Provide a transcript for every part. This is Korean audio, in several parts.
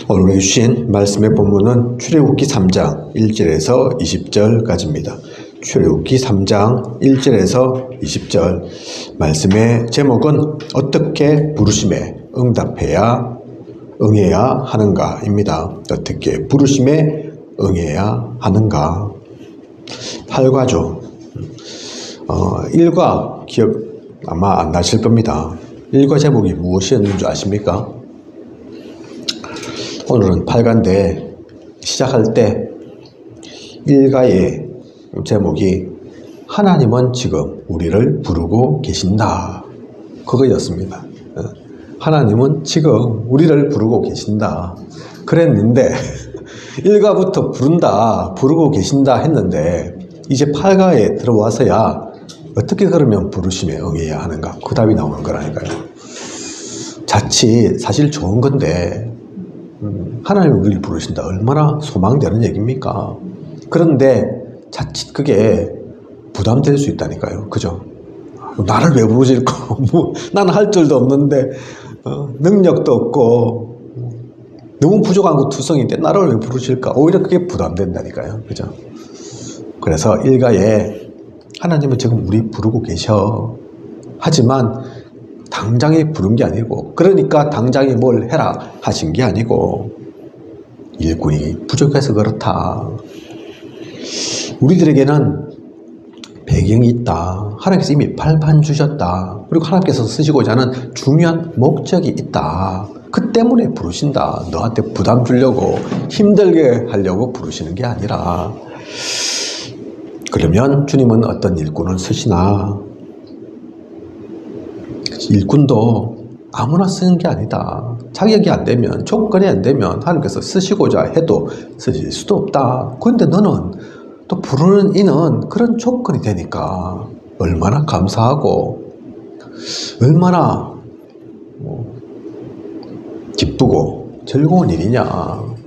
오늘 해주신 말씀의 본문은 출애굽기 3장 1절에서 20절까지입니다. 출애굽기 3장 1절에서 20절 말씀의 제목은 어떻게 부르심에 응해야 하는가입니다. 어떻게 부르심에 응해야 하는가. 8과죠. 일과 기억 아마 안 나실 겁니다. 일과 제목이 무엇이었는 줄 아십니까? 오늘은 8가인데 시작할 때 일가의 제목이 하나님은 지금 우리를 부르고 계신다. 그거였습니다. 하나님은 지금 우리를 부르고 계신다. 그랬는데 일가부터 부르고 계신다 했는데 이제 8가에 들어와서야 어떻게 그러면 부르심에 응해야 하는가? 그 답이 나오는 거라니까요. 자칫 사실 좋은 건데 하나님이 우리를 부르신다. 얼마나 소망되는 얘기입니까? 그런데 자칫 그게 부담될 수 있다니까요. 그죠? 나를 왜 부르실까? 나는 할 줄도 없는데 능력도 없고 너무 부족한 거 투성인데 나를 왜 부르실까? 오히려 그게 부담된다니까요. 그죠? 그래서 일가에 하나님은 지금 우리 부르고 계셔. 하지만 당장에 부른 게 아니고, 그러니까 당장에 뭘 해라 하신 게 아니고 일꾼이 부족해서 그렇다. 우리들에게는 배경이 있다. 하나님께서 이미 발판 주셨다. 그리고 하나님께서 쓰시고자 하는 중요한 목적이 있다. 그 때문에 부르신다. 너한테 부담 주려고 힘들게 하려고 부르시는 게 아니라. 그러면 주님은 어떤 일꾼을 쓰시나? 일꾼도 아무나 쓰는 게 아니다. 자격이 안 되면, 조건이 안 되면 하나님께서 쓰시고자 해도 쓰실 수도 없다. 그런데 너는 또 부르는 이는 그런 조건이 되니까 얼마나 감사하고 얼마나 기쁘고 즐거운 일이냐.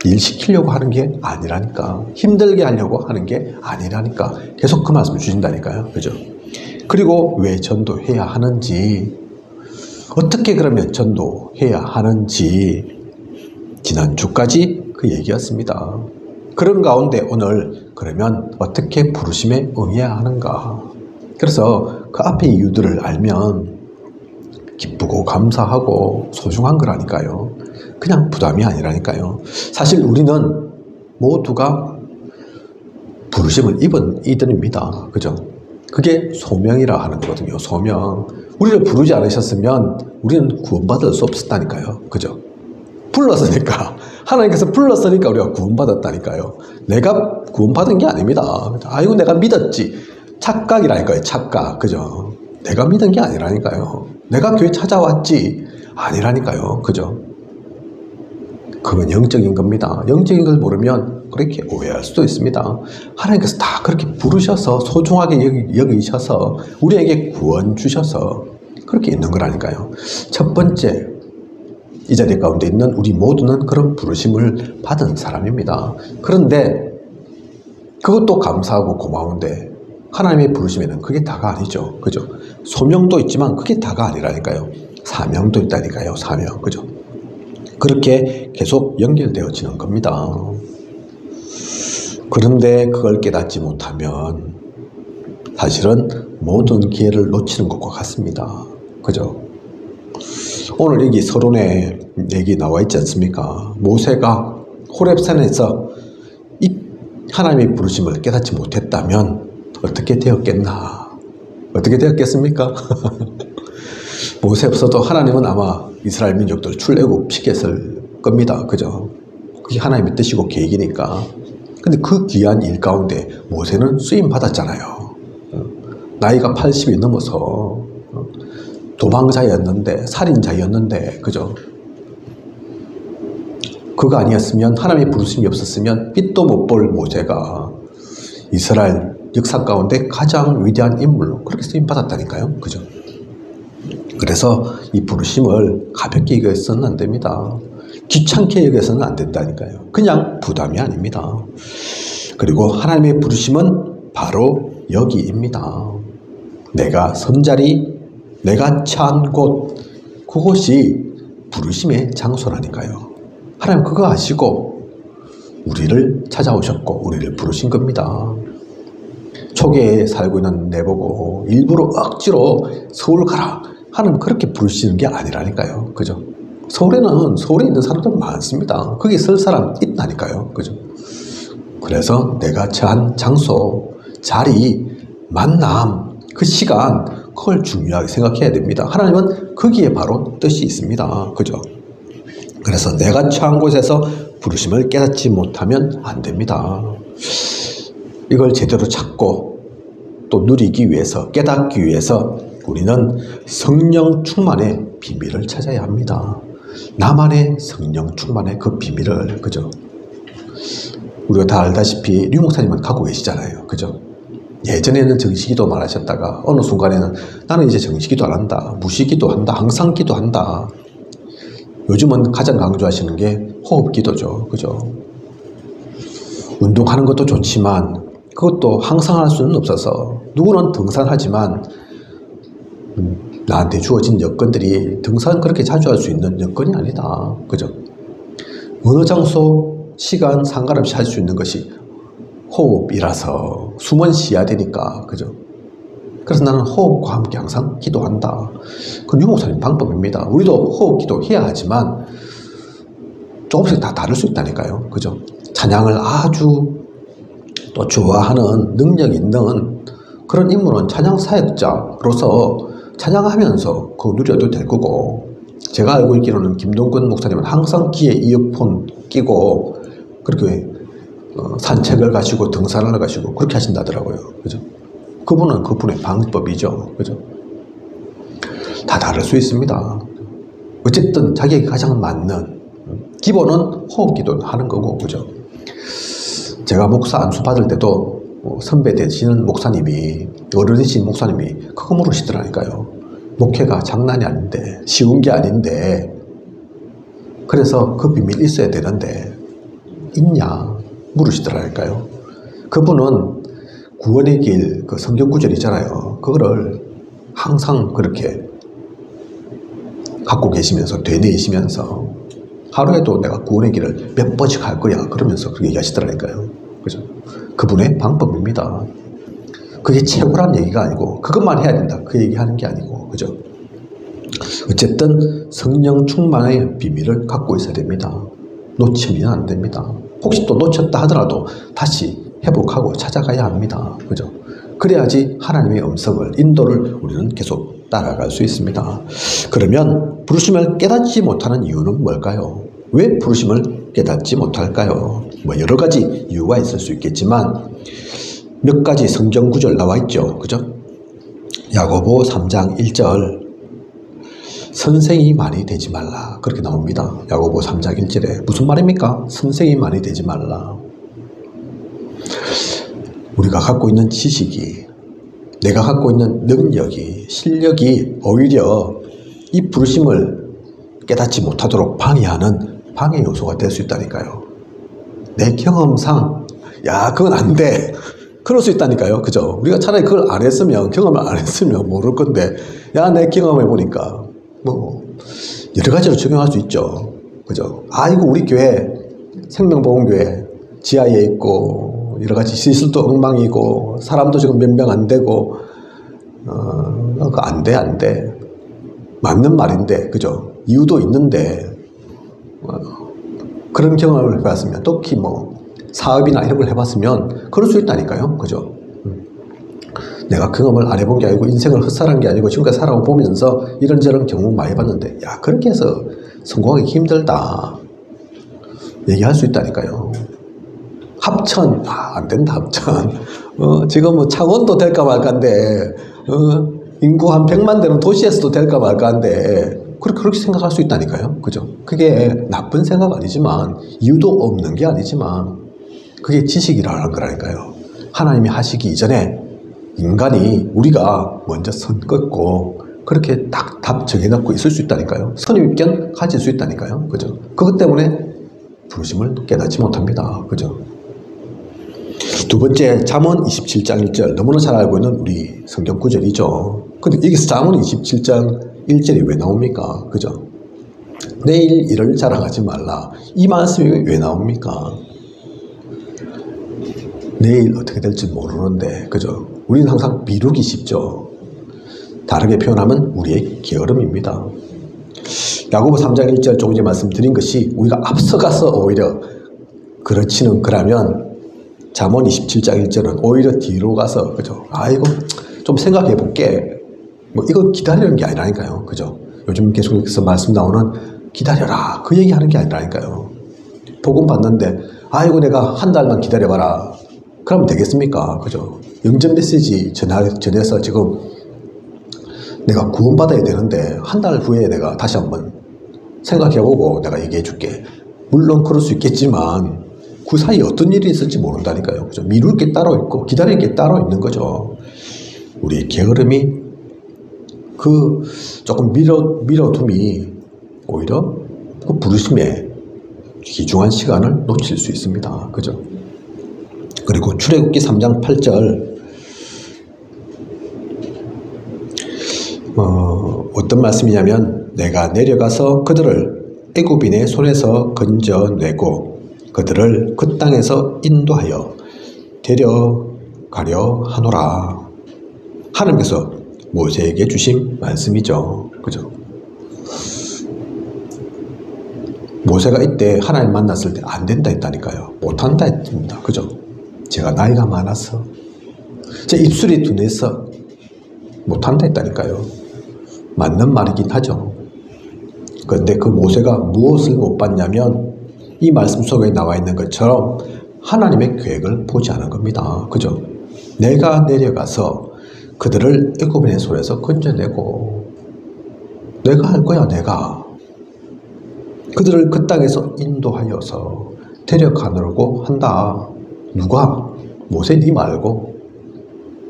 일 시키려고 하는 게 아니라니까. 힘들게 하려고 하는 게 아니라니까. 계속 그 말씀을 주신다니까요. 그죠? 그리고 왜 전도해야 하는지, 어떻게 그러면 전도해야 하는지 지난주까지 그 얘기였습니다. 그런 가운데 오늘 그러면 어떻게 부르심에 응해야 하는가. 그래서 그 앞에 이유들을 알면 기쁘고 감사하고 소중한 거라니까요. 그냥 부담이 아니라니까요. 사실 우리는 모두가 부르심을 입은 이들입니다. 그죠? 그게 소명이라 하는 거거든요. 소명. 우리를 부르지 않으셨으면 우리는 구원받을 수 없었다니까요. 그죠? 불렀으니까. 하나님께서 불렀으니까 우리가 구원받았다니까요. 내가 구원받은 게 아닙니다. 아이고 내가 믿었지. 착각이라니까요. 착각. 그죠? 내가 믿은 게 아니라니까요. 내가 교회 찾아왔지. 아니라니까요. 그죠? 그건 영적인 겁니다. 영적인 걸 모르면 그렇게 오해할 수도 있습니다. 하나님께서 다 그렇게 부르셔서 소중하게 여기셔서 우리에게 구원 주셔서 그렇게 있는 거라니까요. 첫 번째, 이 자리 가운데 있는 우리 모두는 그런 부르심을 받은 사람입니다. 그런데 그것도 감사하고 고마운데 하나님의 부르심에는 그게 다가 아니죠. 그죠? 소명도 있지만 그게 다가 아니라니까요. 사명도 있다니까요. 사명. 그죠? 그렇게 계속 연결되어지는 겁니다. 그런데 그걸 깨닫지 못하면 사실은 모든 기회를 놓치는 것과 같습니다. 그죠? 오늘 여기 서론에 얘기 나와 있지 않습니까? 모세가 호렙산에서 이 하나님의 부르심을 깨닫지 못했다면 어떻게 되었겠나? 어떻게 되었겠습니까? 모세 없어도 하나님은 아마 이스라엘 민족들 출애굽시켰을 겁니다. 그죠? 그게 하나님의 뜻이고 계획이니까. 근데 그 귀한 일 가운데 모세는 쓰임 받았잖아요. 나이가 80이 넘어서 도망자였는데, 살인자였는데, 그죠? 그거 아니었으면, 하나님의 부르심이 없었으면 빛도 못 볼 모세가 이스라엘 역사 가운데 가장 위대한 인물로 그렇게 쓰임 받았다니까요. 그죠? 그래서 이 부르심을 가볍게 여겨서는 안 됩니다. 귀찮게 여겨서는 안 된다니까요. 그냥 부담이 아닙니다. 그리고 하나님의 부르심은 바로 여기입니다. 내가 선 자리, 내가 처한 곳, 그곳이 부르심의 장소라니까요. 하나님 그거 아시고 우리를 찾아오셨고 우리를 부르신 겁니다. 초계에 살고 있는 내보고 일부러 억지로 서울 가라 하나님 그렇게 부르시는 게 아니라니까요. 그죠? 서울에 있는 사람들 많습니다. 거기 설 사람 있다니까요. 그죠? 그래서 내가 처한 장소, 자리, 만남, 그 시간, 그걸 중요하게 생각해야 됩니다. 하나님은 거기에 바로 뜻이 있습니다. 그죠? 그래서 내가 처한 곳에서 부르심을 깨닫지 못하면 안 됩니다. 이걸 제대로 찾고 또 누리기 위해서, 깨닫기 위해서 우리는 성령 충만의 비밀을 찾아야 합니다. 나만의 성령 충만의 그 비밀을, 그죠? 우리가 다 알다시피 류 목사님은 갖고 계시잖아요. 그죠? 예전에는 정식기도 말하셨다가 어느 순간에는 나는 이제 정식기도 안 한다. 무식기도 한다. 항상 기도한다. 요즘은 가장 강조하시는 게 호흡기도죠. 그죠? 운동하는 것도 좋지만 그것도 항상 할 수는 없어서 누구는 등산하지만 나한테 주어진 여건들이 등산 그렇게 자주 할 수 있는 여건이 아니다. 그죠? 어느 장소, 시간 상관없이 할 수 있는 것이 호흡이라서 숨은 쉬어야 되니까. 그죠? 그래서 나는 호흡과 함께 항상 기도한다. 그건 유목사님 방법입니다. 우리도 호흡 기도 해야 하지만 조금씩 다 다를 수 있다니까요. 그죠? 찬양을 아주 또 좋아하는 능력 있는 그런 인물은 찬양 사역자로서 찬양하면서 그거 누려도 될 거고, 제가 알고 있기로는 김동근 목사님은 항상 귀에 이어폰 끼고 그렇게 산책을 가시고 등산을 가시고 그렇게 하신다더라고요. 그죠? 그분은 그분의 방법이죠. 그죠? 다 다를 수 있습니다. 어쨌든 자기에게 가장 맞는 기본은 호흡기도 하는 거고, 그죠? 제가 목사 안수 받을 때도 선배 되시는 목사님이, 어른이신 목사님이 그거 물으시더라니까요. 목회가 장난이 아닌데, 쉬운 게 아닌데, 그래서 그 비밀 있어야 되는데 있냐 물으시더라니까요. 그분은 구원의 길, 그 성경 구절 있잖아요. 그거를 항상 그렇게 갖고 계시면서 되뇌이시면서 하루에도 내가 구원의 길을 몇 번씩 갈 거야 그러면서 그렇게 얘기하시더라니까요. 그죠? 그분의 방법입니다. 그게 최고란 얘기가 아니고 그것만 해야 된다 그 얘기하는 게 아니고, 그죠? 어쨌든 성령 충만의 비밀을 갖고 있어야 됩니다. 놓치면 안 됩니다. 혹시 또 놓쳤다 하더라도 다시 회복하고 찾아가야 합니다. 그죠? 그래야지 하나님의 음성을, 인도를 우리는 계속 따라갈 수 있습니다. 그러면 부르심을 깨닫지 못하는 이유는 뭘까요? 왜 부르심을 깨닫지 못할까요? 뭐 여러 가지 이유가 있을 수 있겠지만 몇 가지 성경 구절 나와 있죠. 그죠? 야고보 3장 1절 선생이 많이 되지 말라 그렇게 나옵니다. 야고보 3장 1절에 무슨 말입니까? 선생이 많이 되지 말라. 우리가 갖고 있는 지식이, 내가 갖고 있는 능력이, 실력이 오히려 이 부르심을 깨닫지 못하도록 방해하는 방해 요소가 될 수 있다니까요. 내 경험상 야 그건 안 돼 그럴 수 있다니까요. 그죠? 우리가 차라리 그걸 안 했으면, 경험을 안 했으면 모를 건데, 야 내 경험해 보니까 뭐 여러 가지로 적용할 수 있죠. 그죠? 아이고 우리 교회 생명보험교회 지하에 있고 여러 가지 시설도 엉망이고 사람도 지금 몇 명 안 되고 그거 안 돼. 맞는 말인데, 그죠? 이유도 있는데 그런 경험을 해봤으면, 특히 뭐 사업이나 이런 걸 해봤으면 그럴 수 있다니까요. 그죠? 내가 경험을 안 해본 게 아니고 인생을 헛살한 게 아니고 지금까지 살아보면서 이런저런 경험 많이 봤는데 야 그렇게 해서 성공하기 힘들다 얘기할 수 있다니까요. 합천 안 된다. 합천 지금 뭐 창원도 될까 말까인데 인구 한 100만 되는 도시에서도 될까 말까인데 그렇게 생각할 수 있다니까요. 그죠? 그게 나쁜 생각 아니지만, 이유도 없는 게 아니지만 그게 지식이라는 거라니까요. 하나님이 하시기 이전에 인간이, 우리가 먼저 선 긋고 그렇게 딱 답 정해놓고 있을 수 있다니까요. 선입견 가질 수 있다니까요. 그죠? 그것 때문에 부르심을 깨닫지 못합니다. 그죠? 두 번째, 잠언 27장 1절, 너무나 잘 알고 있는 우리 성경 구절이죠. 근데 여기서 잠언 27장 1절이 왜 나옵니까? 그죠? 내일 일을 자랑하지 말라. 이 말씀이 왜 나옵니까? 내일 어떻게 될지 모르는데, 그죠? 우리는 항상 미루기 쉽죠. 다르게 표현하면 우리의 게으름입니다. 야고보 3장 1절 조금 전에 말씀드린 것이 우리가 앞서가서 오히려 그러면 잠언 27장 1절은 오히려 뒤로 가서, 그죠? 이거 좀 생각해 볼게. 뭐 이거 기다리는 게 아니라니까요. 그죠? 요즘 계속해서 말씀 나오는 기다려라. 그 얘기 하는 게 아니라니까요. 복음 받는데 이거 내가 한 달만 기다려봐라. 그러면 되겠습니까? 그죠? 영접 메시지 전해서 지금 내가 구원받아야 되는데 한 달 후에 내가 다시 한번 생각해보고 내가 얘기해 줄게. 물론 그럴 수 있겠지만 그 사이에 어떤 일이 있을지 모른다니까요. 그죠? 미룰 게 따로 있고 기다릴 게 따로 있는 거죠. 우리 게으름이 그 조금 미뤄둠이 오히려 그 부르심에 귀중한 시간을 놓칠 수 있습니다. 그죠? 그리고 출애굽기 3장 8절 어떤 말씀이냐면 내가 내려가서 그들을 애굽인의 손에서 건져내고 그들을 그 땅에서 인도하여 데려가려 하노라. 하나님께서 모세에게 주신 말씀이죠. 그죠? 모세가 이때 하나님 만났을 때 안 된다 했다니까요. 못한다 했습니다. 그죠? 제가 나이가 많아서 제 입술이 둔해서 못한다 했다니까요. 맞는 말이긴 하죠. 그런데 그 모세가 무엇을 못 봤냐면 이 말씀 속에 나와 있는 것처럼 하나님의 계획을 보지 않은 겁니다. 그죠? 내가 내려가서 그들을 애굽인의 손에서 건져내고 내가 할 거야. 내가 그들을 그 땅에서 인도하여서 데려가려고 한다. 누가? 모세 니 말고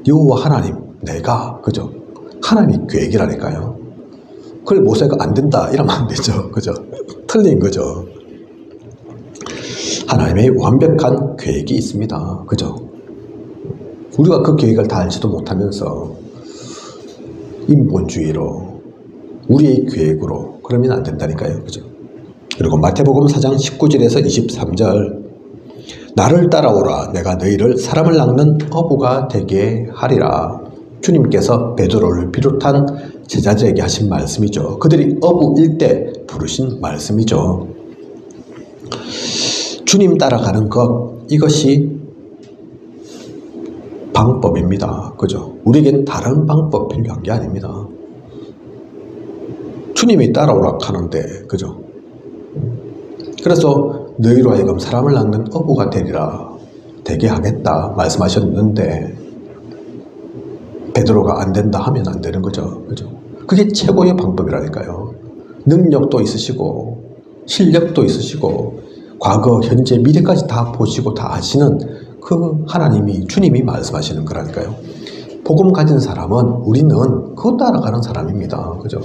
여호와 하나님 내가. 그죠? 하나님이 계획이라니까요. 그걸 모세가 안 된다 이러면 안 되죠. 그죠? 틀린 거죠. 하나님의 완벽한 계획이 있습니다. 그죠? 우리가 그 계획을 다 알지도 못하면서 인본주의로 우리의 계획으로 그러면 안 된다니까요. 그죠? 그리고 마태복음 4장 19절에서 23절 나를 따라오라 내가 너희를 사람을 낚는 어부가 되게 하리라. 주님께서 베드로를 비롯한 제자들에게 하신 말씀이죠. 그들이 어부일 때 부르신 말씀이죠. 주님 따라가는 것 이것이 방법입니다. 그죠? 우리에겐 다른 방법 필요한 게 아닙니다. 주님이 따라오라 하는데 그죠? 그래서 너희로 하여금 사람을 낚는 어부가 되리라 되게 하겠다 말씀하셨는데 베드로가 안 된다 하면 안 되는 거죠. 그죠? 그게 최고의 방법이라니까요. 능력도 있으시고 실력도 있으시고 과거, 현재, 미래까지 다 보시고 다 아시는 그 하나님이 주님이 말씀하시는 거라니까요. 복음 가진 사람은 우리는 그거 따라가는 사람입니다. 그죠?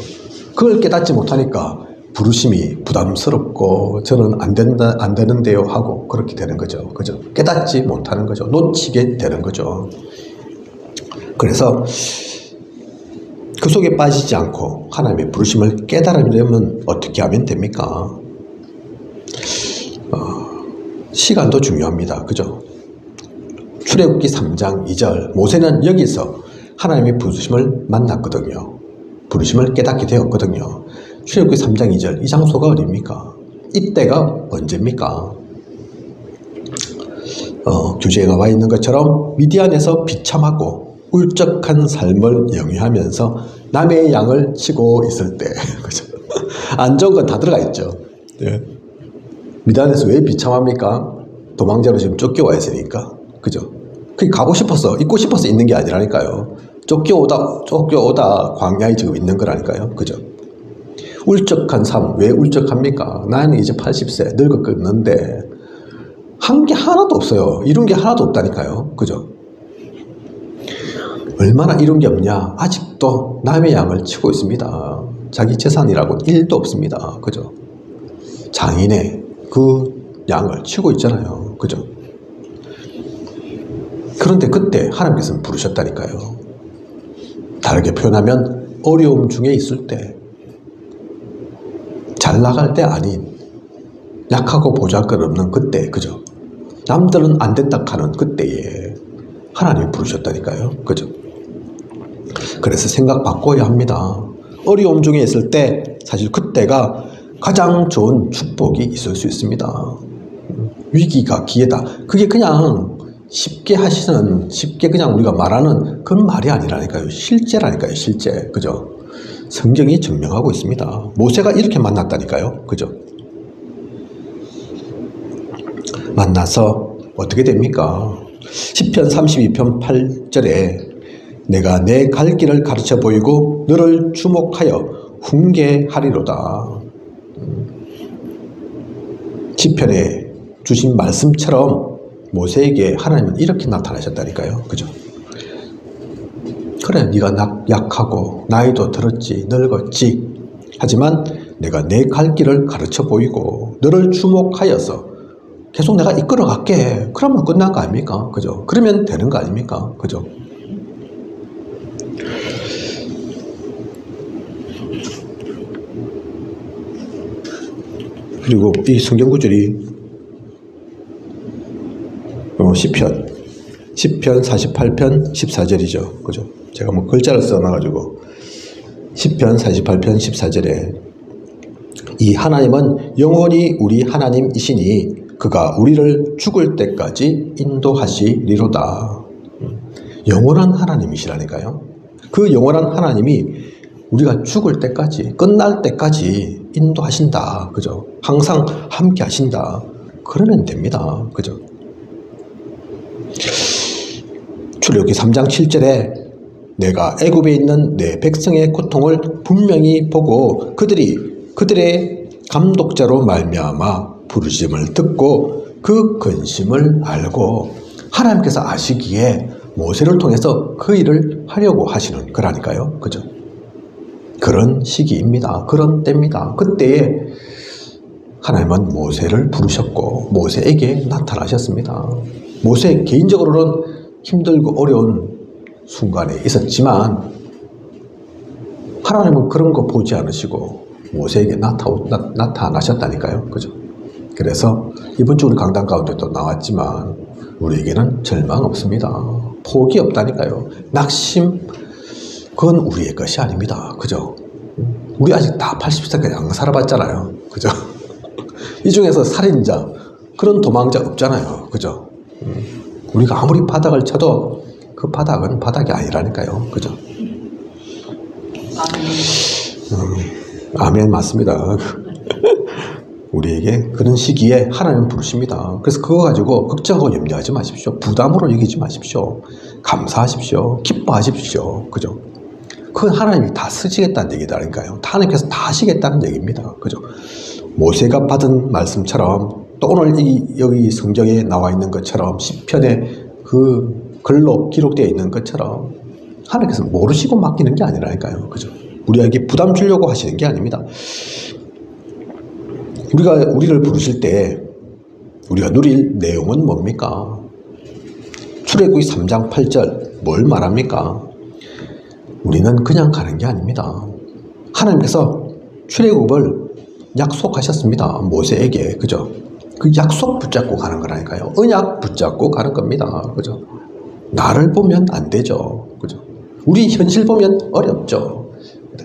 그걸 깨닫지 못하니까 부르심이 부담스럽고 저는 안 되는데요 하고 그렇게 되는 거죠. 그죠? 깨닫지 못하는 거죠. 놓치게 되는 거죠. 그래서 그 속에 빠지지 않고 하나님의 부르심을 깨달으려면 어떻게 하면 됩니까? 시간도 중요합니다. 그죠? 출애굽기 3장 2절 모세는 여기서 하나님의 부르심을 만났거든요. 부르심을 깨닫게 되었거든요. 출애굽기 3장 2절 이 장소가 어디입니까? 이때가 언제입니까? 교재에 나와 있는 것처럼 미디안에서 비참하고 울적한 삶을 영위하면서 남의 양을 치고 있을 때 그죠? 안 좋은 건 다 들어가 있죠. 네. 미디안에서 왜 비참합니까? 도망자로 지금 쫓겨와 있으니까. 그죠? 그게 가고 싶어서, 있고 싶어서 있는 게 아니라니까요. 쫓겨오다 광야에 지금 있는 거라니까요. 그죠? 울적한 삶, 왜 울적합니까? 나는 이제 80세, 늙었는데, 한 게 하나도 없어요. 이룬 게 하나도 없다니까요. 그죠? 얼마나 이룬 게 없냐? 아직도 남의 양을 치고 있습니다. 자기 재산이라고 1도 없습니다. 그죠? 장인의 그 양을 치고 있잖아요. 그죠? 그런데 그때 하나님께서는 부르셨다니까요. 다르게 표현하면 어려움 중에 있을 때 잘 나갈 때 아닌 약하고 보잘것없는 그때, 그죠? 남들은 안 된다 하는 그때에 하나님이 부르셨다니까요. 그죠? 그래서 생각 바꿔야 합니다. 어려움 중에 있을 때 사실 그때가 가장 좋은 축복이 있을 수 있습니다. 위기가 기회다. 그게 그냥 쉽게 그냥 우리가 말하는 그런 말이 아니라니까요. 실제라니까요. 실제. 그죠? 성경이 증명하고 있습니다. 모세가 이렇게 만났다니까요. 그죠? 만나서 어떻게 됩니까? 시편 32편 8절에 내가 내 갈 길을 가르쳐 보이고 너를 주목하여 훈계하리로다. 시편에 주신 말씀처럼 모세에게 하나님은 이렇게 나타나셨다니까요. 그죠? 그래, 네가 약하고 나이도 들었지, 늙었지. 하지만 내가 내 갈 길을 가르쳐 보이고 너를 주목하여서 계속 내가 이끌어 갈게. 그러면 끝난 거 아닙니까? 그죠? 그러면 되는 거 아닙니까? 그죠? 그리고 이 성경 구절이 시편 48편 14절이죠. 그죠? 제가 뭐 글자를 써놔가지고 시편 48편 14절에 이 하나님은 영원히 우리 하나님이시니 그가 우리를 죽을 때까지 인도하시리로다. 영원한 하나님이시라니까요. 그 영원한 하나님이 우리가 죽을 때까지, 끝날 때까지 인도하신다. 그죠? 항상 함께 하신다. 그러면 됩니다. 그죠? 출애굽기 3장 7절에 내가 애굽에 있는 내 백성의 고통을 분명히 보고 그들의 감독자로 말미암아 부르심을 듣고 그 근심을 알고 하나님께서 아시기에 모세를 통해서 그 일을 하려고 하시는 거라니까요. 그죠? 그런 시기입니다. 그런 때입니다. 그때에 하나님은 모세를 부르셨고 모세에게 나타나셨습니다. 모세 개인적으로는 힘들고 어려운 순간에 있었지만 하나님은 그런 거 보지 않으시고 모세에게 나타나셨다니까요. 그죠? 그래서 이번 주 우리 강단 가운데도 나왔지만 우리에게는 절망 없습니다. 포기 없다니까요. 낙심, 그건 우리의 것이 아닙니다. 그죠? 우리 아직 다 80세까지 안 살아봤잖아요. 그죠? 이 중에서 살인자, 그런 도망자 없잖아요. 그죠? 우리가 아무리 바닥을 쳐도 그 바닥은 바닥이 아니라니까요. 그죠? 아멘 맞습니다. 우리에게 그런 시기에 하나님 부르십니다. 그래서 그거 가지고 걱정하고 염려하지 마십시오. 부담으로 여기지 마십시오. 감사하십시오. 기뻐하십시오. 그죠? 그건 하나님이 다 쓰시겠다는 얘기다니까요. 하나님께서 다 하시겠다는 얘기입니다. 그죠? 모세가 받은 말씀처럼 또 오늘 여기 성경에 나와 있는 것처럼 시편에 그 글로 기록되어 있는 것처럼 하나님께서 모르시고 맡기는 게 아니라니까요. 그죠? 우리에게 부담 주려고 하시는 게 아닙니다. 우리를 부르실 때 우리가 누릴 내용은 뭡니까? 출애굽기 3장 8절 뭘 말합니까? 우리는 그냥 가는 게 아닙니다. 하나님께서 출애굽을 약속하셨습니다. 모세에게. 그죠? 그 약속 붙잡고 가는 거라니까요. 언약 붙잡고 가는 겁니다. 그죠? 나를 보면 안 되죠. 그죠? 우리 현실 보면 어렵죠.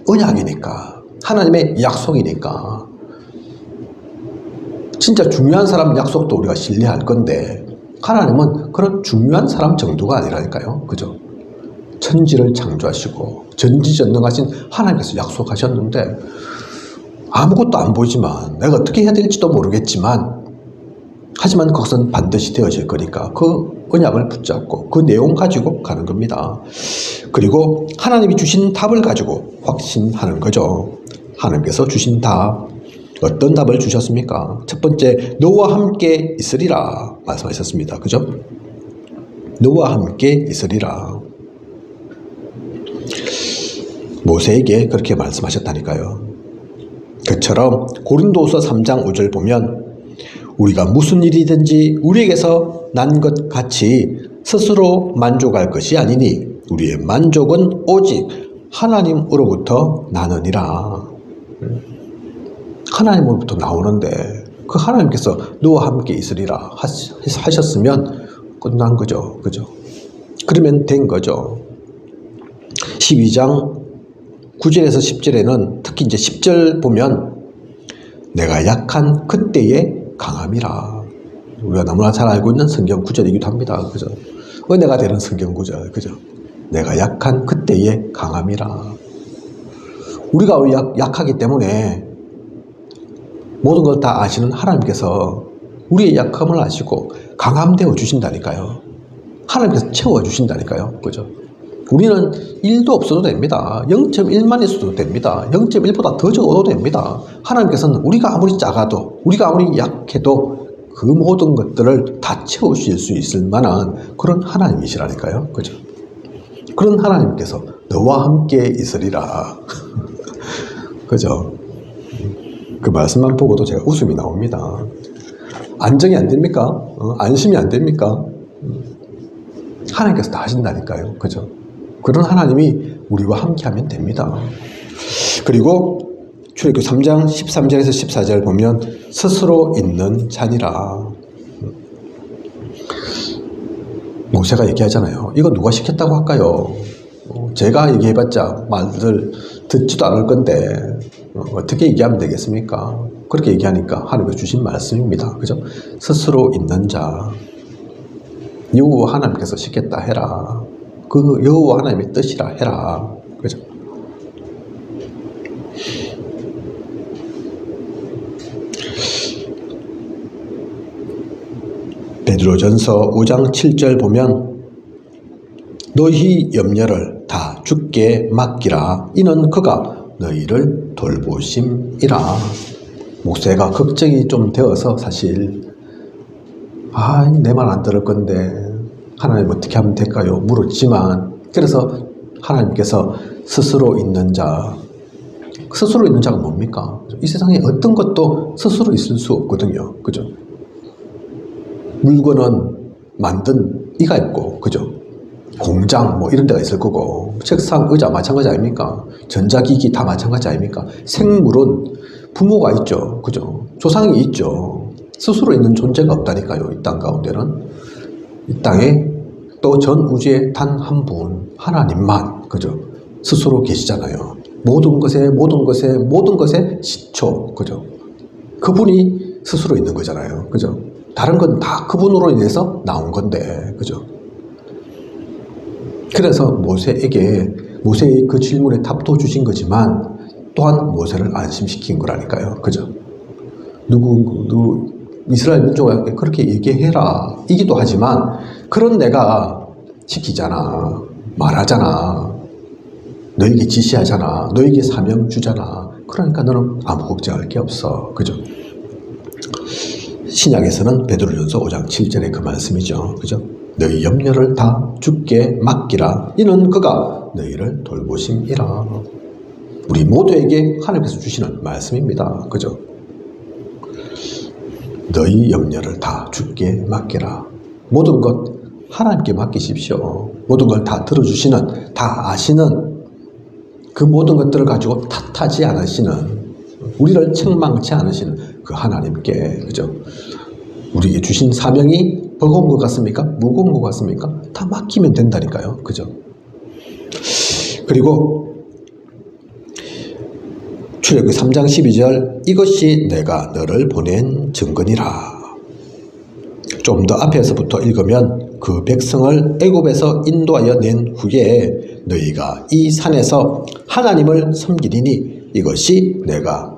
언약이니까. 하나님의 약속이니까. 진짜 중요한 사람 약속도 우리가 신뢰할 건데 하나님은 그런 중요한 사람 정도가 아니라니까요. 그죠? 천지를 창조하시고 전지전능하신 하나님께서 약속하셨는데 아무것도 안 보이지만 내가 어떻게 해야 될지도 모르겠지만 하지만 그것은 반드시 되어질 거니까 그 언약을 붙잡고 그 내용 가지고 가는 겁니다. 그리고 하나님이 주신 답을 가지고 확신하는 거죠. 하나님께서 주신 답, 어떤 답을 주셨습니까? 첫 번째, 너와 함께 있으리라 말씀하셨습니다. 그죠? 너와 함께 있으리라. 모세에게 그렇게 말씀하셨다니까요. 그처럼 고린도후서 3장 5절 보면 우리가 무슨 일이든지 우리에게서 난 것 같이 스스로 만족할 것이 아니니 우리의 만족은 오직 하나님으로부터 나느니라. 하나님으로부터 나오는데 그 하나님께서 너와 함께 있으리라 하셨으면 끝난 거죠. 그죠? 그러면 된 거죠. 12장 9절에서 10절에는 특히 이제 10절 보면 내가 약한 그때의 강함이라. 우리가 너무나 잘 알고 있는 성경 구절이기도 합니다. 그죠? 은혜가 되는 성경 구절. 그죠? 내가 약한 그때의 강함이라. 우리가 약하기 때문에 모든 걸 다 아시는 하나님께서 우리의 약함을 아시고 강함되어 주신다니까요. 하나님께서 채워주신다니까요. 그죠? 우리는 1도 없어도 됩니다. 0.1만 있어도 됩니다. 0.1보다 더 적어도 됩니다. 하나님께서는 우리가 아무리 작아도, 우리가 아무리 약해도 그 모든 것들을 다 채우실 수 있을 만한 그런 하나님이시라니까요. 그죠? 그런 하나님께서 너와 함께 있으리라. 그죠? 그 말씀만 보고도 제가 웃음이 나옵니다. 안정이 안 됩니까? 안심이 안 됩니까? 하나님께서 다 하신다니까요. 그죠? 그런 하나님이 우리와 함께 하면 됩니다. 그리고 출애굽기 3장 13절에서 14절 보면 스스로 있는 자니라. 모세가 얘기하잖아요. 이거 누가 시켰다고 할까요? 제가 얘기해봤자 말들 듣지도 않을 건데 어떻게 얘기하면 되겠습니까? 그렇게 얘기하니까 하나님께서 주신 말씀입니다. 그죠? 스스로 있는 자. 여호와 하나님께서 시켰다 해라. 그 여호와 하나님의 뜻이라 해라. 그죠? 베드로전서 5장 7절 보면 너희 염려를 다 주께 맡기라. 이는 그가 너희를 돌보심이라. 모세가 걱정이 좀 되어서 사실 내 말 안 들을 건데 하나님 어떻게 하면 될까요? 물었지만 그래서 하나님께서 스스로 있는 자. 스스로 있는 자가 뭡니까? 이 세상에 어떤 것도 스스로 있을 수 없거든요. 그죠? 물건은 만든 이가 있고, 그죠? 공장 뭐 이런 데가 있을 거고, 책상, 의자 마찬가지 아닙니까? 전자기기 다 마찬가지 아닙니까? 생물은 부모가 있죠. 그죠? 조상이 있죠. 스스로 있는 존재가 없다니까요. 이 땅 가운데는. 이 땅에 또 전 우주에 단 한 분, 하나님만, 그죠? 스스로 계시잖아요. 모든 것의 시초, 그죠? 그분이 스스로 있는 거잖아요. 그죠? 다른 건 다 그분으로 인해서 나온 건데, 그죠? 그래서 모세의 그 질문에 답도 주신 거지만, 또한 모세를 안심시킨 거라니까요. 그죠? 이스라엘 민족에게 그렇게 얘기해라. 이기도 하지만, 그런 내가 시키잖아. 말하잖아. 너에게 지시하잖아. 너에게 사명 주잖아. 그러니까 너는 아무 걱정할 게 없어. 그죠? 신약에서는 베드로전서 5장 7절의 그 말씀이죠. 그죠? 너희 염려를 다 주께 맡기라. 이는 그가 너희를 돌보심이라. 우리 모두에게 하나님께서 주시는 말씀입니다. 그죠? 너희 염려를 다 주께 맡기라. 모든 것 하나님께 맡기십시오. 모든 걸 다 들어주시는, 다 아시는, 그 모든 것들을 가지고 탓하지 않으시는, 우리를 책망치 않으시는 그 하나님께, 그죠? 우리에게 주신 사명이 버거운 것 같습니까? 무거운 것 같습니까? 다 맡기면 된다니까요. 그죠? 그리고 출애굽기 3장 12절 이것이 내가 너를 보낸 증거니라. 좀 더 앞에서부터 읽으면 그 백성을 애굽에서 인도하여 낸 후에 너희가 이 산에서 하나님을 섬기리니 이것이 내가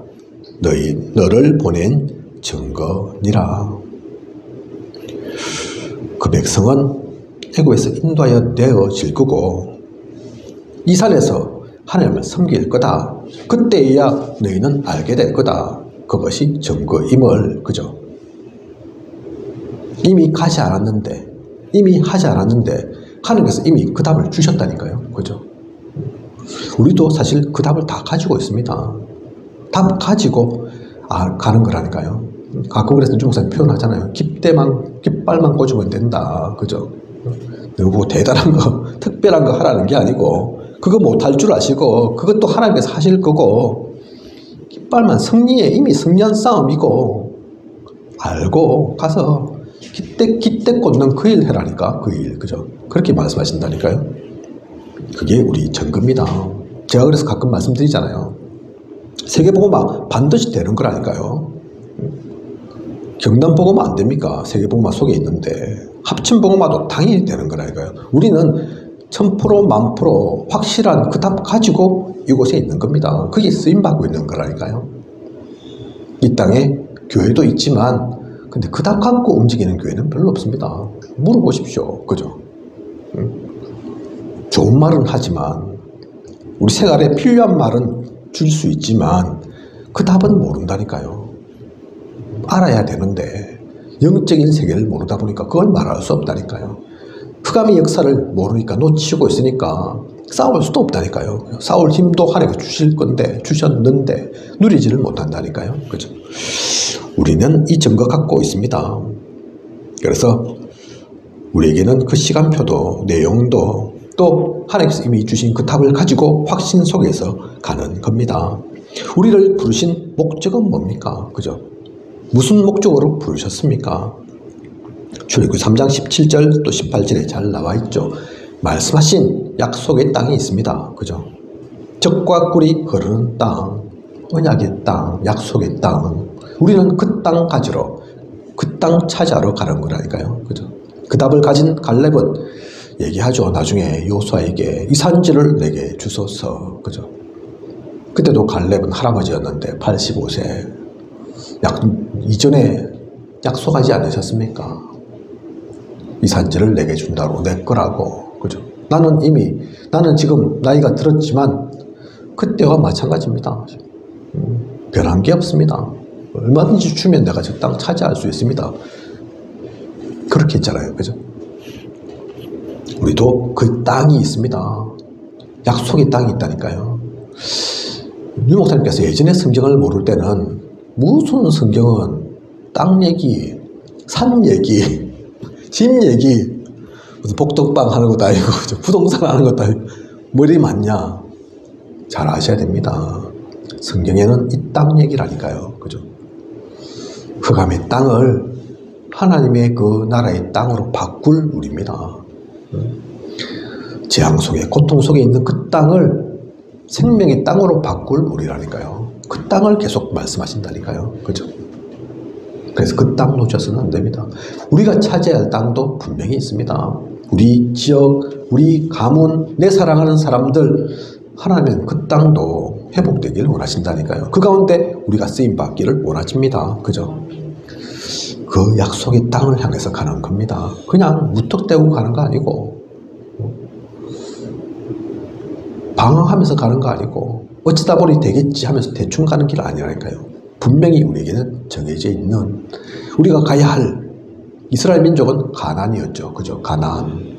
너를 보낸 증거니라. 그 백성은 애굽에서 인도하여 내어질 거고 이 산에서 하나님을 섬길 거다. 그때야 너희는 알게 될 거다. 그것이 증거임을. 그죠? 이미 가지 않았는데, 이미 하지 않았는데 하나님께서 이미 그 답을 주셨다니까요. 그죠? 우리도 사실 그 답을 다 가지고 있습니다. 답 가지고 가는 거라니까요. 가끔 그래서 중국사님 표현하잖아요. 깃발만 꽂으면 된다. 그죠? 너무 대단한 거, 특별한 거 하라는 게 아니고 그거 못할 줄 아시고 그것도 하나님께서 하실 거고 빨만 승리에 이미 승리한 싸움이고 알고 가서 기대 꽂는 그 일 해라니까. 그 일. 그죠? 그렇게 말씀하신다니까요. 그게 우리 전급입니다. 제가 그래서 가끔 말씀드리잖아요. 세계복음화 반드시 되는 거라니까요. 경남복음화 안 됩니까? 세계복음화 속에 있는데 합침복음화도 당연히 되는 거라니까요. 우리는 1000% 1000% 확실한 그 답 가지고 이곳에 있는 겁니다. 그게 쓰임받고 있는 거라니까요. 이 땅에 교회도 있지만 근데 그 답 갖고 움직이는 교회는 별로 없습니다. 물어보십시오. 그죠? 좋은 말은 하지만 우리 생활에 필요한 말은 줄 수 있지만 그 답은 모른다니까요. 알아야 되는데 영적인 세계를 모르다 보니까 그걸 말할 수 없다니까요. 흑암의 역사를 모르니까 놓치고 있으니까 싸울 수도 없다니까요. 싸울 힘도 하나님께 주실 건데 주셨는데 누리지를 못한다니까요. 그죠? 우리는 이 증거 갖고 있습니다. 그래서 우리에게는 그 시간표도 내용도 또 하나님께서 이미 주신 그 답을 가지고 확신 속에서 가는 겁니다. 우리를 부르신 목적은 뭡니까? 그죠? 무슨 목적으로 부르셨습니까? 출애굽기 3장 17절 또 18절에 잘 나와 있죠. 말씀하신 약속의 땅이 있습니다. 그죠? 젖과 꿀이 흐르는 땅, 언약의 땅, 약속의 땅. 우리는 그 땅 가지러, 그 땅 찾아러 가는 거라니까요. 그죠? 그 답을 가진 갈렙은 얘기하죠. 나중에 요수아에게 이 산지를 내게 주소서. 그죠? 그때도 갈렙은 할아버지였는데 85세. 이전에 약속하지 않으셨습니까? 이 산지를 내게 준다고, 내 거라고. 그죠? 나는 지금 나이가 들었지만 그때와 마찬가지입니다. 변한 게 없습니다. 얼마든지 주면 내가 저 땅 차지할 수 있습니다. 그렇게 했잖아요. 그죠? 우리도 그 땅이 있습니다. 약속의 땅이 있다니까요. 유 목사님께서 예전에 성경을 모를 때는 무슨 성경은 땅 얘기, 산 얘기, 집 얘기, 무슨 복덕방 하는 것도 아니고 부동산 하는 것도 아니고 뭐 이리 많냐. 잘 아셔야 됩니다. 성경에는 이 땅 얘기라니까요. 그죠? 흑암의 땅을 하나님의 그 나라의 땅으로 바꿀 우리입니다. 재앙 속에, 고통 속에 있는 그 땅을 생명의 땅으로 바꿀 우리라니까요. 그 땅을 계속 말씀하신다니까요. 그죠? 그래서 그 땅 놓쳐서는 안 됩니다. 우리가 차지해야 할 땅도 분명히 있습니다. 우리 지역, 우리 가문, 내 사랑하는 사람들, 하나님은 그 땅도 회복되기를 원하신다니까요. 그 가운데 우리가 쓰임받기를 원하십니다. 그죠? 그 약속의 땅을 향해서 가는 겁니다. 그냥 무턱대고 가는 거 아니고 방황하면서 가는 거 아니고 어쩌다 보니 되겠지 하면서 대충 가는 길 아니라니까요. 분명히 우리에게는 정해져 있는 우리가 가야 할 이스라엘 민족은 가나안이었죠. 그죠? 가나안.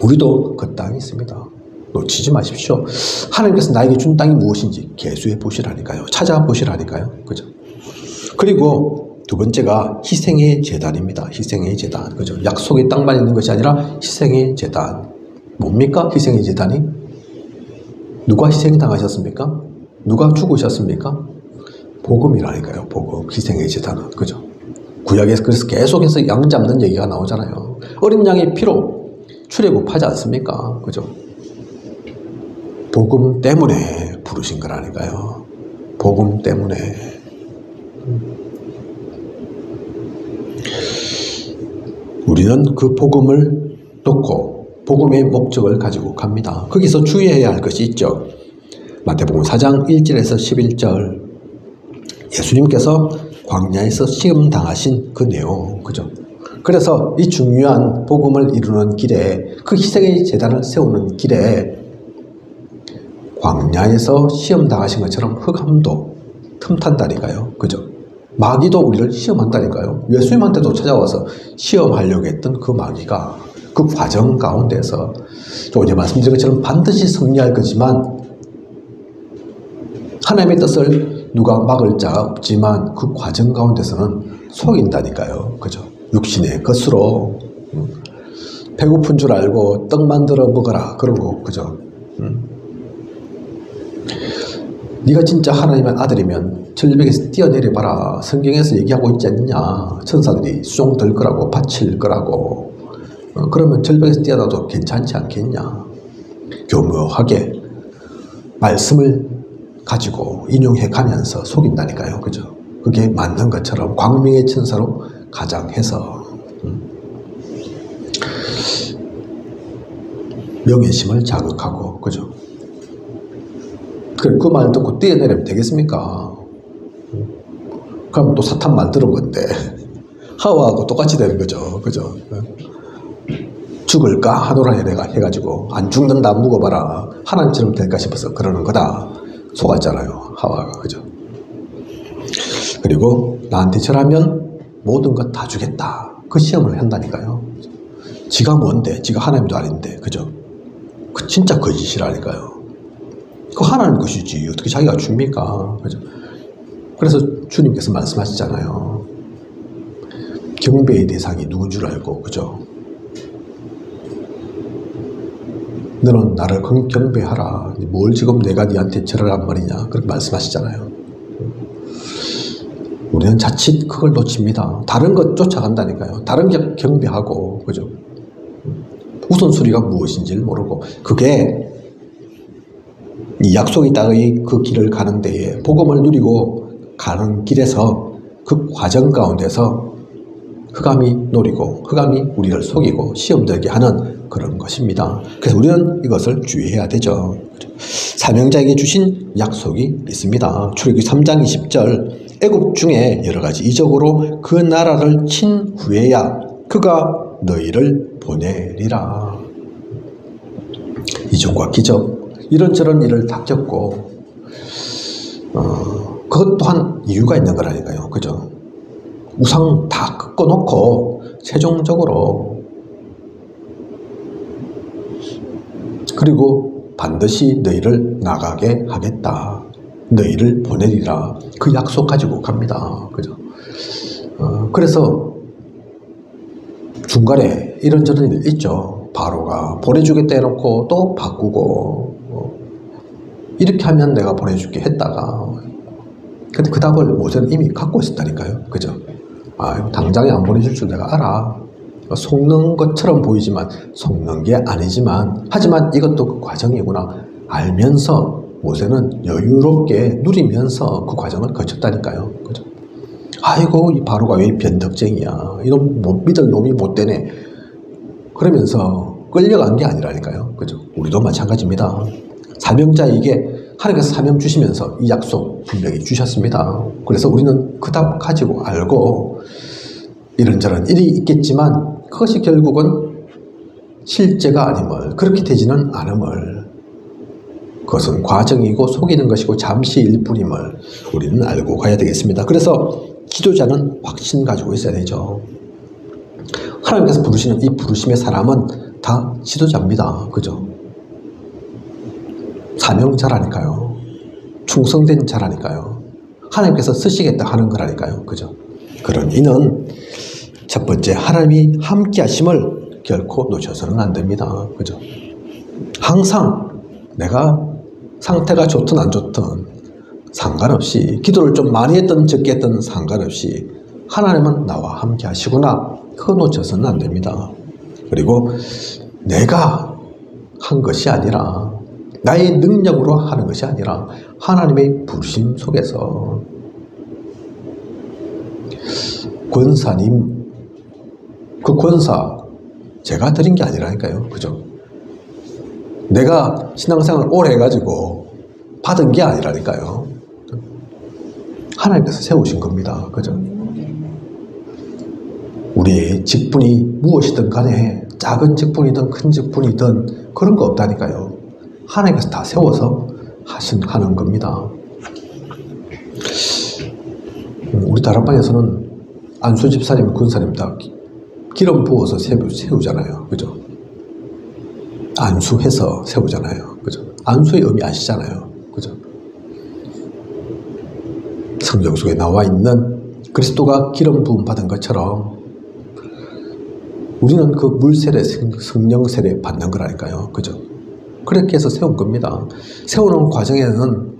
우리도 그 땅이 있습니다. 놓치지 마십시오. 하나님께서 나에게 준 땅이 무엇인지 계수해 보시라니까요. 찾아보시라니까요. 그죠? 그리고 두 번째가 희생의 제단입니다. 희생의 제단. 그죠? 약속의 땅만 있는 것이 아니라 희생의 제단. 뭡니까? 희생의 제단이? 누가 희생이 당하셨습니까? 누가 죽으셨습니까? 복음이라니까요. 복음. 희생의 제단은. 그죠? 구약에서 그래서 계속해서 양 잡는 얘기가 나오잖아요. 어린 양의 피로 출애굽하지 않습니까? 그죠? 복음 때문에 부르신 거라니까요. 복음 때문에. 우리는 그 복음을 놓고 복음의 목적을 가지고 갑니다. 거기서 주의해야 할 것이 있죠. 마태복음 4장 1절에서 11절. 예수님께서 광야에서 시험 당하신 그 내용. 그죠? 그래서 이 중요한 복음을 이루는 길에 그 희생의 제단을 세우는 길에 광야에서 시험 당하신 것처럼 흑암도 틈탄다니까요. 그죠? 마귀도 우리를 시험한다니까요. 예수님한테도 찾아와서 시험하려고 했던 그 마귀가 그 과정 가운데서 조금 전에 말씀드린 것처럼 반드시 승리할 거지만 하나님의 뜻을 누가 막을 자가 없지만 그 과정 가운데서는 속인다니까요. 그죠? 육신의 것으로 배고픈 줄 알고 떡 만들어 먹어라 그러고 그죠? 네가 진짜 하나님의 아들이면 절벽에서 뛰어내려봐라. 성경에서 얘기하고 있지 않냐. 천사들이 수종 들 거라고, 바칠 거라고. 그러면 절벽에서 뛰어나도 괜찮지 않겠냐. 교묘하게 말씀을 가지고 인용해 가면서 속인다니까요. 그죠? 그게 맞는 것처럼 광명의 천사로 가장해서 명예심을 자극하고, 그죠? 그 말 듣고 뛰어내리면 되겠습니까? 그럼 또 사탄 말 들은 건데 하와하고 똑같이 되는 거죠. 그죠? 죽을까 하노라 해가지고 안 죽는다 묵어봐라 하나님처럼 될까 싶어서 그러는 거다 속았잖아요. 하와가. 그죠? 그리고 나한테 절하면 모든 것 다 주겠다. 그 시험을 한다니까요. 지가 뭔데? 지가 하나님도 아닌데. 그죠? 그 진짜 거짓이라니까요. 그 하나님 것이지 어떻게 자기가 줍니까? 그죠? 그래서 주님께서 말씀하시잖아요. 경배의 대상이 누군 줄 알고. 그죠? 너는 나를 경배하라. 뭘 지금 내가 네한테 절하란 말이냐. 그렇게 말씀하시잖아요. 우리는 자칫 그걸 놓칩니다. 다른 것 쫓아간다니까요. 다른 게 경배하고. 그죠? 우선순위가 무엇인지를 모르고. 그게 이 약속의 땅의 그 길을 가는 데에 복음을 누리고 가는 길에서 그 과정 가운데서 흑암이 노리고 흑암이 우리를 속이고 시험 들게 하는 그런 것입니다. 그래서 우리는 이것을 주의해야 되죠. 사명자에게 주신 약속이 있습니다. 출애굽기 3장 20절 애굽 중에 여러 가지 이적으로 그 나라를 친 후에야 그가 너희를 보내리라. 이적과 기적 이런저런 일을 다 겪고 그것 또한 이유가 있는 거라니까요. 그죠? 우상 다 꺾어놓고 최종적으로 그리고 반드시 너희를 나가게 하겠다. 너희를 보내리라. 그 약속 가지고 갑니다. 그죠? 그래서 중간에 이런저런 일 있죠. 바로가 보내주겠다 해놓고 또 바꾸고 이렇게 하면 내가 보내줄게 했다가 근데 그 답을 모세는 이미 갖고 있었다니까요. 그죠? 아, 당장에 안 보내줄 줄 내가 알아. 속는 것처럼 보이지만 속는 게 아니지만 하지만 이것도 그 과정이구나 알면서 모세는 여유롭게 누리면서 그 과정을 거쳤다니까요. 그죠? 아이고 이 바로가 왜 변덕쟁이야. 이놈 못 믿을 놈이 못 되네. 그러면서 끌려간 게 아니라니까요. 그죠? 우리도 마찬가지입니다. 사명자에게 하나님께서 사명 주시면서 이 약속 분명히 주셨습니다. 그래서 우리는 그 답 가지고 알고 이런저런 일이 있겠지만 그것이 결국은 실제가 아님을 그렇게 되지는 않음을 그것은 과정이고 속이는 것이고 잠시일 뿐임을 우리는 알고 가야 되겠습니다. 그래서 지도자는 확신 가지고 있어야 되죠. 하나님께서 부르시는 이 부르심의 사람은 다 지도자입니다. 그죠? 사명자라니까요. 충성된 자라니까요. 하나님께서 쓰시겠다 하는 거라니까요. 그죠? 그런 이는 첫 번째 하나님이 함께 하심을 결코 놓쳐서는 안 됩니다. 그죠? 항상 내가 상태가 좋든 안 좋든 상관없이 기도를 좀 많이 했든 적게 했든 상관없이 하나님은 나와 함께 하시구나. 그거 놓쳐서는 안 됩니다. 그리고 내가 한 것이 아니라 나의 능력으로 하는 것이 아니라 하나님의 부르심 속에서 권사님 그 권사 제가 드린 게 아니라니까요. 그죠? 내가 신앙생활을 오래 해가지고 받은 게 아니라니까요. 하나님께서 세우신 겁니다. 그죠? 우리의 직분이 무엇이든 간에 작은 직분이든 큰 직분이든 그런 거 없다니까요. 하나님께서 다 세워서 하는 겁니다. 우리 다락방에서는 안수 집사님, 군사님 다 기름 부어서 세우잖아요. 그죠? 안수해서 세우잖아요. 그죠? 안수의 의미 아시잖아요. 그죠? 성경 속에 나와 있는 그리스도가 기름 부음 받은 것처럼 우리는 그 물 세례, 성령 세례 받는 거라니까요. 그죠? 그렇게 해서 세운 겁니다. 세우는 과정에는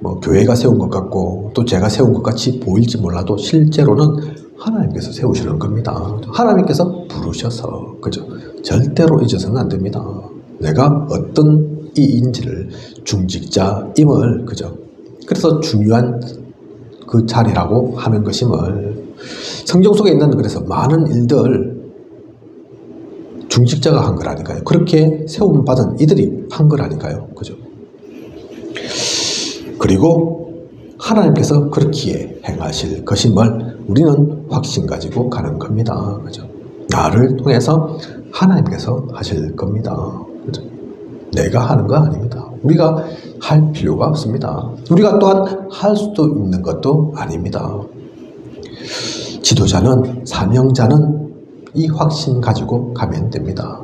뭐 교회가 세운 것 같고 또 제가 세운 것 같이 보일지 몰라도 실제로는 하나님께서 세우시는 겁니다. 하나님께서 부르셔서, 그죠? 절대로 잊어서는 안 됩니다. 내가 어떤 이인지를, 중직자임을, 그죠? 그래서 중요한 그 자리라고 하는 것임을, 성경 속에 있는 그래서 많은 일들 중직자가 한 거라니까요. 그렇게 세움받은 이들이 한 거라니까요. 그죠? 그리고 하나님께서 그렇기에 행하실 것임을 우리는 확신 가지고 가는 겁니다. 그죠? 나를 통해서 하나님께서 하실 겁니다. 그죠? 내가 하는 거 아닙니다. 우리가 할 필요가 없습니다. 우리가 또한 할 수도 있는 것도 아닙니다. 지도자는, 사명자는 이 확신 가지고 가면 됩니다.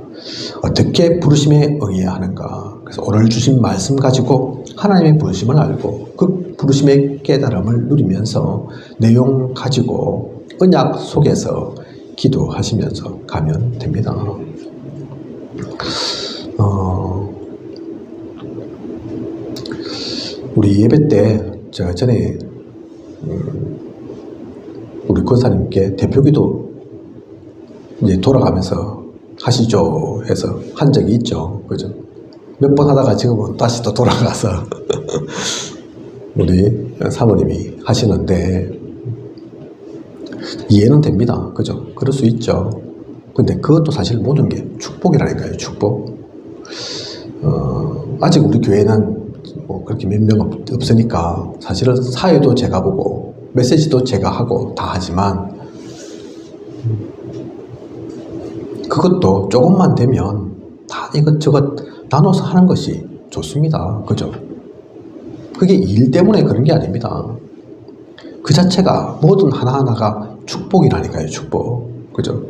어떻게 부르심에 응해야 하는가. 그래서 오늘 주신 말씀 가지고 하나님의 부르심을 알고 그 부르심의 깨달음을 누리면서 내용 가지고 언약 속에서 기도하시면서 가면 됩니다. 우리 예배 때 제가 전에 우리 권사님께 대표기도 이제 돌아가면서 하시죠 해서 한 적이 있죠. 그죠? 몇 번 하다가 지금은 다시 또 돌아가서 우리 사모님이 하시는데 이해는 됩니다. 그죠? 그럴 수 있죠. 근데 그것도 사실 모든 게 축복이라니까요. 축복. 아직 우리 교회는 뭐 그렇게 몇 명 없으니까 사실은 사회도 제가 보고 메시지도 제가 하고 다 하지만 그것도 조금만 되면 다 이것저것 나눠서 하는 것이 좋습니다. 그죠? 그게 일 때문에 그런 게 아닙니다. 그 자체가 모든 하나하나가 축복이라니까요. 축복. 그죠?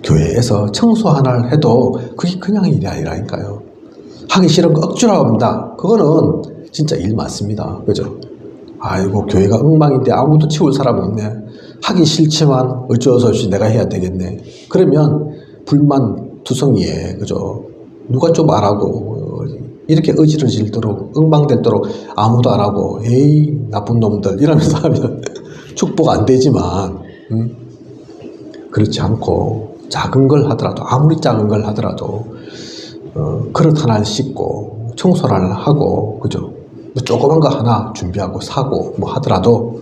교회에서 청소 하나를 해도 그게 그냥 일이 아니라니까요. 하기 싫은 거 억지로 합니다. 그거는 진짜 일 맞습니다. 그죠? 아이고 교회가 엉망인데 아무도 치울 사람 없네. 하기 싫지만 어쩔 수 없이 내가 해야 되겠네. 그러면 불만투성이에, 그죠? 누가 좀 안 하고 이렇게 어지러질도록 엉망되도록 아무도 안 하고 에이 나쁜 놈들 이러면서 하면 축복 안 되지만 그렇지 않고 작은 걸 하더라도 아무리 작은 걸 하더라도 그릇 하나 씻고 청소를 하고, 그죠? 조그만 거 하나 준비하고 사고 뭐 하더라도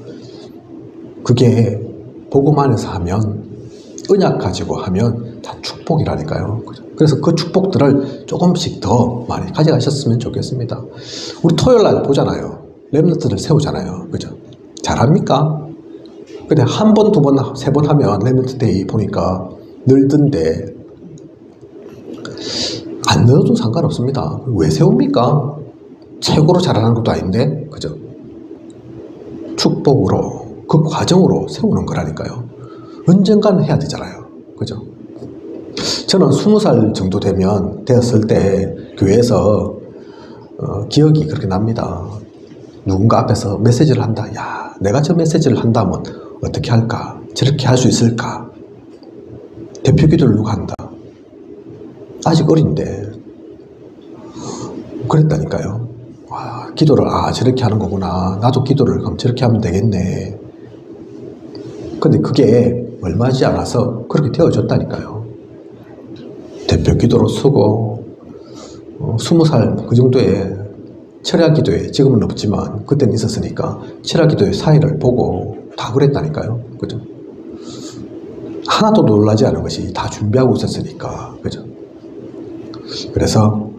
그게 복음 안에서 하면, 언약 가지고 하면 다 축복이라니까요. 그죠? 그래서 그 축복들을 조금씩 더 많이 가져가셨으면 좋겠습니다. 우리 토요일 날 보잖아요. 렘넌트들 세우잖아요. 그죠? 잘합니까? 근데 한 번, 두 번, 세 번 하면 렘넌트 데이 보니까 늘던데 안 넣어도 상관없습니다. 왜 세웁니까? 최고로 잘하는 것도 아닌데, 그죠? 축복으로, 그 과정으로 세우는 거라니까요. 언젠가는 해야 되잖아요. 그죠? 저는 20살 정도 되었을 때 교회에서 기억이 그렇게 납니다. 누군가 앞에서 메시지를 한다. 야, 내가 저 메시지를 한다면 어떻게 할까? 저렇게 할 수 있을까? 대표 기도를 누가 한다. 아직 어린데 그랬다니까요. 와, 기도를 저렇게 하는 거구나. 나도 기도를 그럼 저렇게 하면 되겠네. 근데 그게 얼마지 않아서 그렇게 되어졌다니까요. 대표 기도로 쓰고 20살 그 정도에 철야 기도에, 지금은 없지만 그때는 있었으니까 철야 기도의 사이를 보고 다 그랬다니까요. 그죠? 하나도 놀라지 않은 것이 다 준비하고 있었으니까. 그죠? 그래서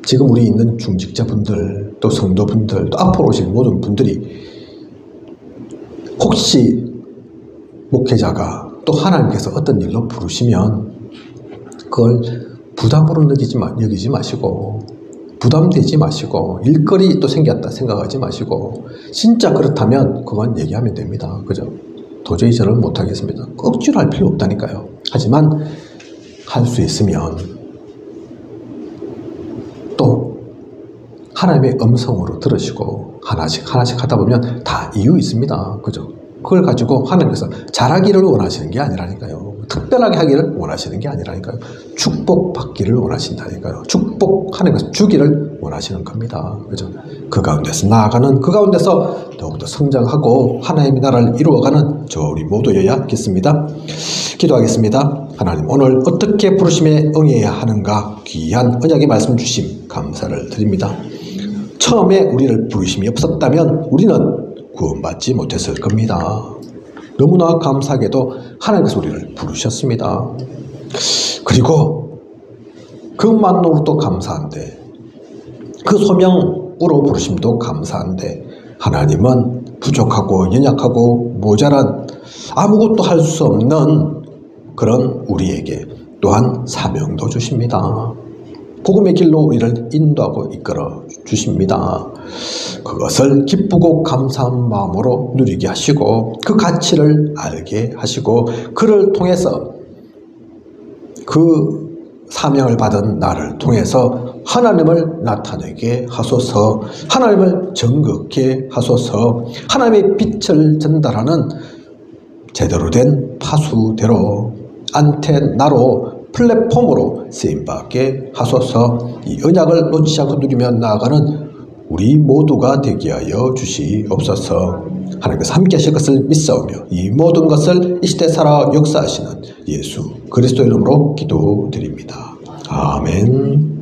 지금 우리 있는 중직자분들, 또 성도분들, 또 앞으로 오실 모든 분들이 혹시 목회자가 또 하나님께서 어떤 일로 부르시면 그걸 부담으로 여기지 마시고, 부담되지 마시고, 일거리 또 생겼다 생각하지 마시고, 진짜 그렇다면 그건 얘기하면 됩니다. 그죠? 도저히 저는 못하겠습니다. 억지로 할 필요 없다니까요. 하지만 할 수 있으면 또 하나님의 음성으로 들으시고 하나씩 하다 보면 다 이유 있습니다. 그죠? 그걸 가지고 하나님께서 잘하기를 원하시는 게 아니라니까요. 특별하게 하기를 원하시는 게 아니라니까요. 축복받기를 원하신다니까요. 축복하는 것을 주기를 원하시는 겁니다. 그죠? 그 가운데서 나아가는, 그 가운데서 더욱더 성장하고 하나님의 나라를 이루어가는 저 우리 모두여야겠습니다. 기도하겠습니다. 하나님, 오늘 어떻게 부르심에 응해야 하는가 귀한 언약의 말씀 주심 감사를 드립니다. 처음에 우리를 부르심이 없었다면 우리는 구원받지 못했을 겁니다. 너무나 감사하게도 하나님께서 우리를 부르셨습니다. 그리고 그것만으로도 감사한데, 그 소명으로 부르심도 감사한데, 하나님은 부족하고 연약하고 모자란 아무것도 할 수 없는 그런 우리에게 또한 사명도 주십니다. 복음의 길로 우리를 인도하고 이끌어 주십니다. 그것을 기쁘고 감사한 마음으로 누리게 하시고 그 가치를 알게 하시고 그를 통해서, 그 사명을 받은 나를 통해서 하나님을 나타내게 하소서, 하나님을 정극게 하소서, 하나님의 빛을 전달하는 제대로 된 파수대로, 안테나로, 플랫폼으로 쓰임받게 하소서. 이 언약을 놓치지 않고 누리며 나아가는 우리 모두가 되게 하여 주시옵소서. 하나님께서 함께 하실 것을 믿사오며 이 모든 것을 이 시대 살아 역사하시는 예수 그리스도 이름으로 기도드립니다. 아멘.